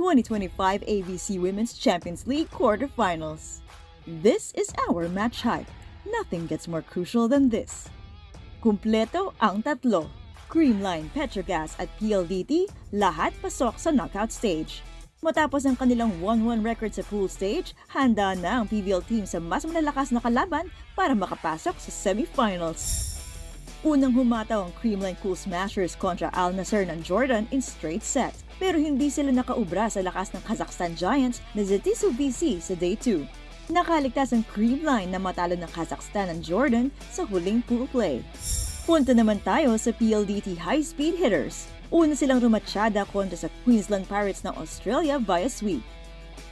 2025 ABC Women's Champions League quarterfinals. This is our match hype. Nothing gets more crucial than this. Kumpleto ang tatlo. Creamline, Petrogas at PLDT, lahat pasok sa knockout stage. Matapos ang kanilang 1-1 record sa pool stage, handa na ang PBL team sa mas malalakas na kalaban para makapasok sa semifinals. Unang humataw ang Creamline Cool Smashers kontra Al Nassr ng Jordan in straight set. Pero hindi sila nakaubra sa lakas ng Kazakhstan Giants na Zetisu VC sa Day 2. Nakaligtas ang Creamline na matalo ng Kazakhstan ng Jordan sa huling pool play. Punta naman tayo sa PLDT High Speed Hitters. Una silang rumatsyada kontra sa Queensland Pirates ng Australia via sweep.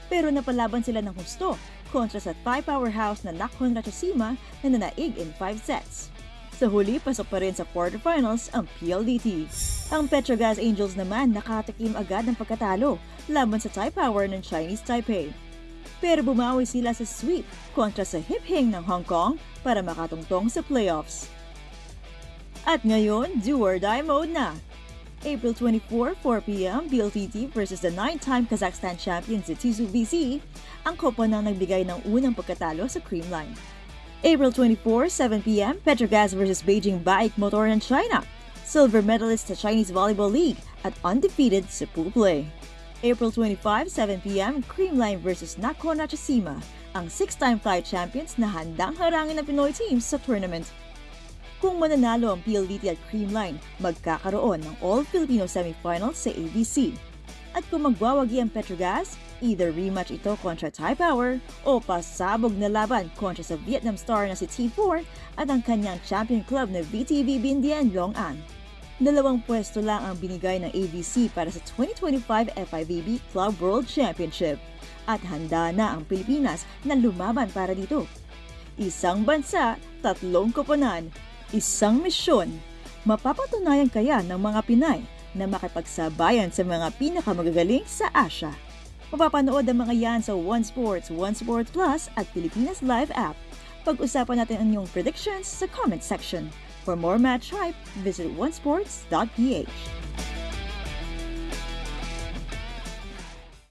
Pero napalaban sila ng husto kontra sa Thai powerhouse na Nakhon Ratchasima na nanaig in 5 sets. Sa huli, pasok pa rin sa quarterfinals ang PLDT. Ang Petrogas Angels naman nakatikim agad ng pagkatalo laban sa Thai Power ng Chinese Taipei. Pero bumawi sila sa sweep kontra sa Hip Hing ng Hong Kong para makatungtong sa playoffs. At ngayon, do or die mode na. April 24, 4 p.m., PLDT versus the 9-time Kazakhstan champion Zetisu VC, ang kopa na nagbigay ng unang pagkatalo sa Creamline. April 24, 7 p.m., Petrogas versus Beijing Baik Motor ng China, silver medalist sa Chinese Volleyball League at undefeated sa pool play. April 25, 7 p.m., Creamline versus Nakhon Ratchasima, ang 6-time Thai champions na handang harangin ng Pinoy teams sa tournament. Kung mananalo ang PLDT at Creamline, magkakaroon ng All-Filipino semifinals sa ABC. At kung magwawagi ang Petrogas, either rematch ito kontra Thai Power o pasabog na laban kontra sa Vietnam star na si T4 at ang kanyang champion club na VTV Bindian Long An. 2 pwesto lang ang binigay ng ABC para sa 2025 FIVB Club World Championship at handa na ang Pilipinas na lumaban para dito. Isang bansa, 3 koponan, isang misyon. Mapapatunayan kaya ng mga Pinay na makipagsabayan sa mga pinakamagagaling sa Asia. Mapapanood ang mga yan sa One Sports, One Sports Plus at Pilipinas Live app. Pag-usapan natin ang inyong predictions sa comment section. For more match hype, visit onesports.ph.